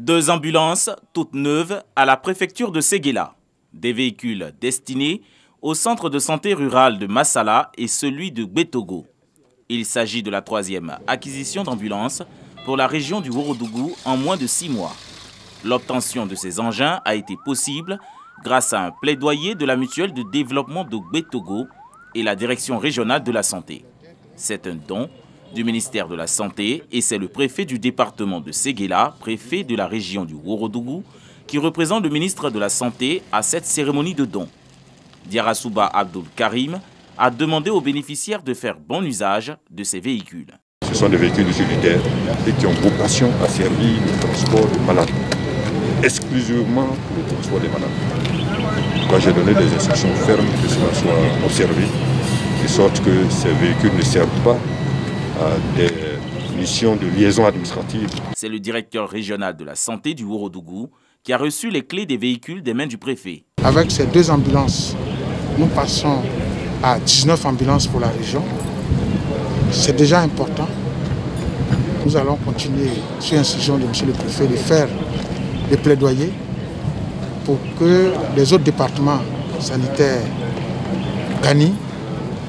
2 ambulances, toutes neuves, à la préfecture de Séguéla. Des véhicules destinés au centre de santé rural de Massala et celui de Gbetogo. Il s'agit de la 3e acquisition d'ambulances pour la région du Ourodougou en moins de 6 mois. L'obtention de ces engins a été possible grâce à un plaidoyer de la mutuelle de développement de Gbetogo et la direction régionale de la santé. C'est un don du ministère de la Santé et c'est le préfet du département de Séguéla, préfet de la région du Ourodougou, qui représente le ministre de la Santé à cette cérémonie de don. Diarasouba Abdul Karim a demandé aux bénéficiaires de faire bon usage de ces véhicules. Ce sont des véhicules utilitaires et qui ont vocation à servir le transport des malades, exclusivement le transport des malades. Quand j'ai donné des instructions fermes que cela soit observé, de sorte que ces véhicules ne servent pas à des missions de liaison administrative. C'est le directeur régional de la santé du Ourodougou qui a reçu les clés des véhicules des mains du préfet. Avec ces 2 ambulances, nous passons à 19 ambulances pour la région. C'est déjà important. Nous allons continuer, sur instruction de M. le préfet, de faire des plaidoyers pour que les autres départements sanitaires gagnent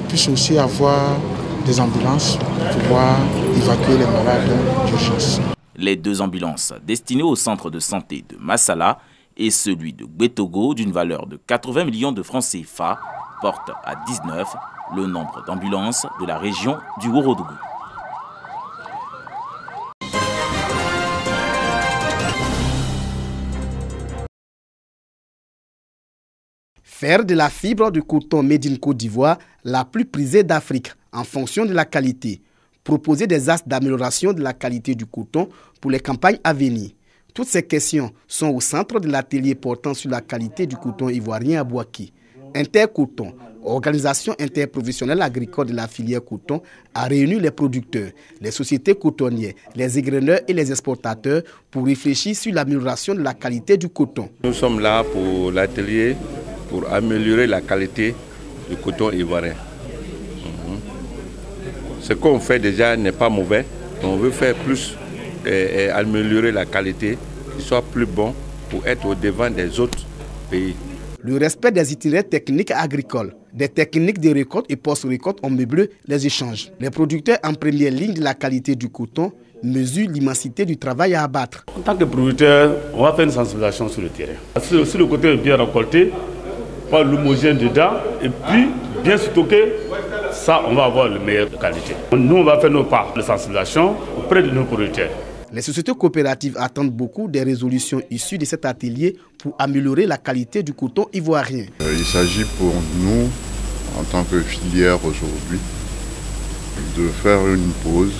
puissent aussi avoir des ambulances pour pouvoir évacuer les malades d'urgence. Les 2 ambulances destinées au centre de santé de Massala et celui de Gbetogo d'une valeur de 80 millions de francs CFA portent à 19 le nombre d'ambulances de la région du Ourodougou. Faire de la fibre de coton made in Côte d'Ivoire la plus prisée d'Afrique en fonction de la qualité. Proposer des axes d'amélioration de la qualité du coton pour les campagnes à venir. Toutes ces questions sont au centre de l'atelier portant sur la qualité du coton ivoirien à Bouaké. Intercoton, organisation interprofessionnelle agricole de la filière coton, a réuni les producteurs, les sociétés cotonnières, les égraineurs et les exportateurs pour réfléchir sur l'amélioration de la qualité du coton. Nous sommes là pour l'atelier pour améliorer la qualité du coton ivoirien. Ce qu'on fait déjà n'est pas mauvais. On veut faire plus et améliorer la qualité, qu'il soit plus bon pour être au devant des autres pays. Le respect des itinéraires techniques agricoles, des techniques de récolte et post-récolte ont meublé les échanges. Les producteurs en première ligne de la qualité du coton mesurent l'immensité du travail à abattre. En tant que producteur, on va faire une sensibilisation sur le terrain. Si le coton est bien récolté, pas l'homogène dedans, et puis bien stocké, ça on va avoir le meilleur de qualité. Nous on va faire nos parts de sensibilisation auprès de nos producteurs. Les sociétés coopératives attendent beaucoup des résolutions issues de cet atelier pour améliorer la qualité du coton ivoirien. Il s'agit pour nous, en tant que filière aujourd'hui, de faire une pause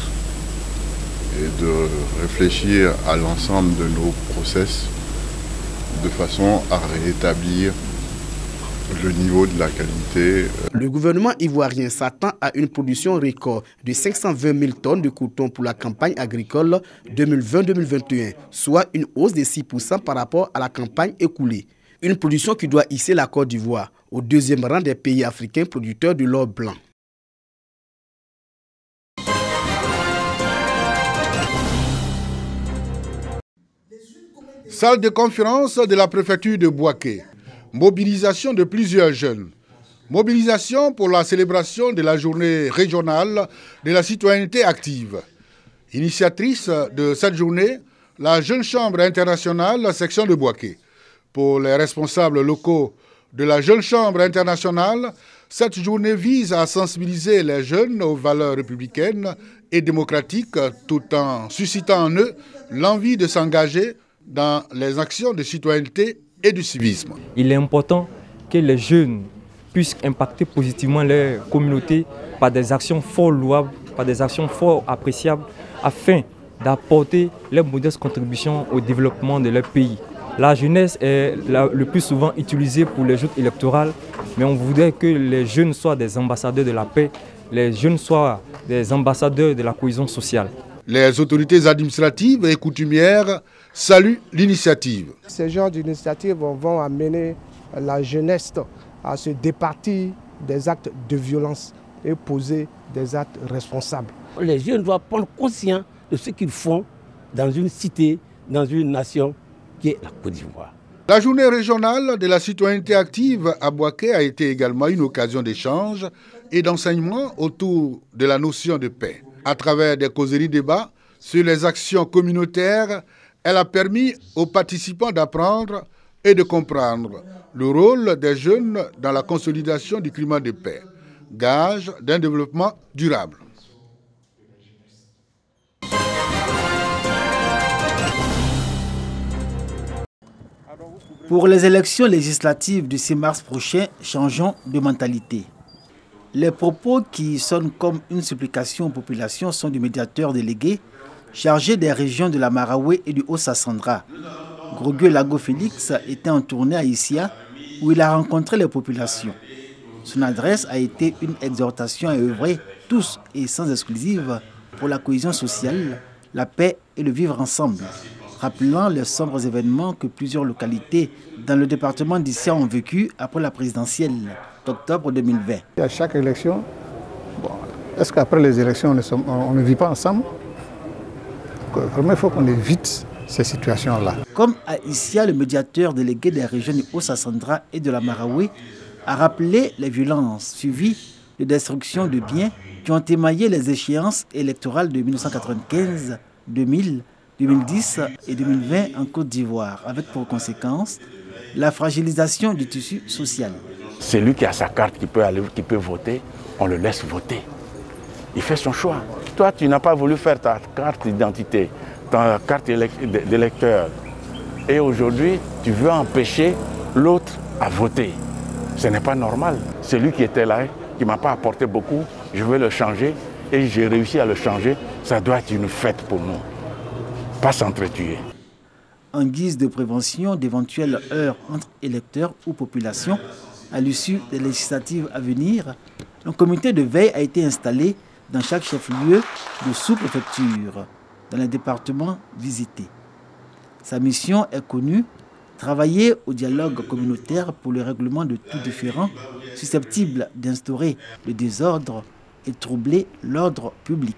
et de réfléchir à l'ensemble de nos process de façon à rétablir le niveau de la qualité. Le gouvernement ivoirien s'attend à une production record de 520 000 tonnes de coton pour la campagne agricole 2020-2021, soit une hausse de 6% par rapport à la campagne écoulée. Une production qui doit hisser la Côte d'Ivoire au 2e rang des pays africains producteurs de l'or blanc. Salle de conférence de la préfecture de Bouaké. Mobilisation de plusieurs jeunes. Mobilisation pour la célébration de la journée régionale de la citoyenneté active. Initiatrice de cette journée, la Jeune Chambre internationale, section de Bouaké. Pour les responsables locaux de la Jeune Chambre internationale, cette journée vise à sensibiliser les jeunes aux valeurs républicaines et démocratiques tout en suscitant en eux l'envie de s'engager dans les actions de citoyenneté et du civisme. Il est important que les jeunes puissent impacter positivement leur communauté par des actions fort louables, par des actions fort appréciables, afin d'apporter leur modeste contribution au développement de leur pays. La jeunesse est le plus souvent utilisée pour les joutes électorales, mais on voudrait que les jeunes soient des ambassadeurs de la paix, les jeunes soient des ambassadeurs de la cohésion sociale. Les autorités administratives et coutumières saluent l'initiative. Ces genres d'initiatives vont amener la jeunesse à se départir des actes de violence et poser des actes responsables. Les jeunes doivent prendre conscience de ce qu'ils font dans une cité, dans une nation qui est la Côte d'Ivoire. La journée régionale de la citoyenneté active à Bouaké a été également une occasion d'échange et d'enseignement autour de la notion de paix. À travers des causeries débats sur les actions communautaires, elle a permis aux participants d'apprendre et de comprendre le rôle des jeunes dans la consolidation du climat de paix, gage d'un développement durable. Pour les élections législatives du 6 mars prochain, changeons de mentalité. Les propos qui sonnent comme une supplication aux populations sont du médiateur délégué chargé des régions de la Maraoué et du Haut-Sassandra. Grogué Lago Félix était en tournée à Issia où il a rencontré les populations. Son adresse a été une exhortation à œuvrer tous et sans exclusive pour la cohésion sociale, la paix et le vivre ensemble, rappelant les sombres événements que plusieurs localités dans le département d'Issia ont vécu après la présidentielle d'octobre 2020. À chaque élection, est-ce qu'après les élections on ne vit pas ensemble? Vraiment, il faut qu'on évite ces situations-là. Comme à Issia, le médiateur délégué des régions du Haut-Sassandra et de la Maraoué a rappelé les violences suivies de destruction de biens qui ont émaillé les échéances électorales de 1995, 2000, 2010 et 2020 en Côte d'Ivoire, avec pour conséquence la fragilisation du tissu social. Celui qui a sa carte, qui peut voter, on le laisse voter. Il fait son choix. Toi, tu n'as pas voulu faire ta carte d'identité, ta carte d'électeur. Et aujourd'hui, tu veux empêcher l'autre à voter. Ce n'est pas normal. Celui qui était là, qui ne m'a pas apporté beaucoup, je veux le changer et j'ai réussi à le changer. Ça doit être une fête pour nous. Pas s'entretuer. En guise de prévention d'éventuelles heurts entre électeurs ou populations, à l'issue des législatives à venir, un comité de veille a été installé dans chaque chef-lieu de sous-préfecture, dans les départements visités. Sa mission est connue, travailler au dialogue communautaire pour le règlement de tout différend susceptible d'instaurer le désordre et troubler l'ordre public.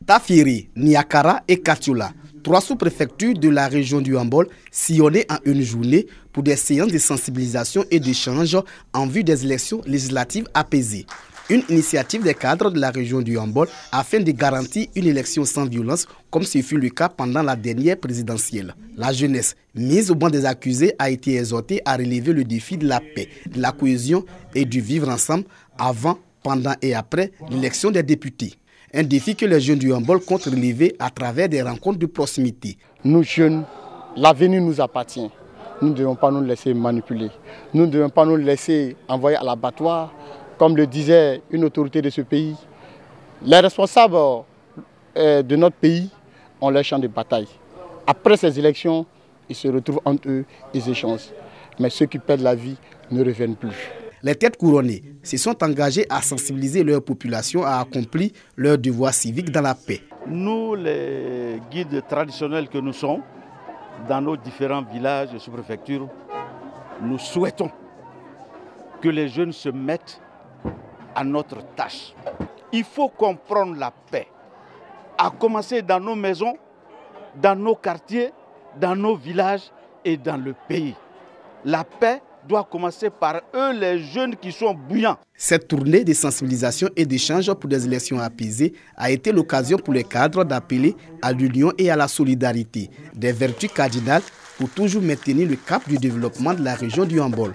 Tafiri, Niakara et Katioula, 3 sous-préfectures de la région du Hambol, sillonnées en une journée pour des séances de sensibilisation et d'échange en vue des élections législatives apaisées. Une initiative des cadres de la région du Hambol afin de garantir une élection sans violence, comme ce fut le cas pendant la dernière présidentielle. La jeunesse, mise au banc des accusés, a été exhortée à relever le défi de la paix, de la cohésion et du vivre ensemble avant, pendant et après l'élection des députés. Un défi que les jeunes du Hambol comptent relever à travers des rencontres de proximité. Nous jeunes, l'avenir nous appartient. Nous ne devons pas nous laisser manipuler. Nous ne devons pas nous laisser envoyer à l'abattoir, comme le disait une autorité de ce pays. Les responsables de notre pays ont leur champ de bataille. Après ces élections, ils se retrouvent entre eux, ils échangent. Mais ceux qui perdent la vie ne reviennent plus. Les têtes couronnées se sont engagées à sensibiliser leur population à accomplir leur devoir civique dans la paix. Nous, les guides traditionnels que nous sommes, dans nos différents villages et sous-préfectures, nous souhaitons que les jeunes se mettent à notre tâche. Il faut comprendre la paix, à commencer dans nos maisons, dans nos quartiers, dans nos villages et dans le pays. La paix doit commencer par eux, les jeunes qui sont bouillants. Cette tournée de sensibilisation et d'échange pour des élections apaisées a été l'occasion pour les cadres d'appeler à l'union et à la solidarité, des vertus cardinales pour toujours maintenir le cap du développement de la région du Hambol.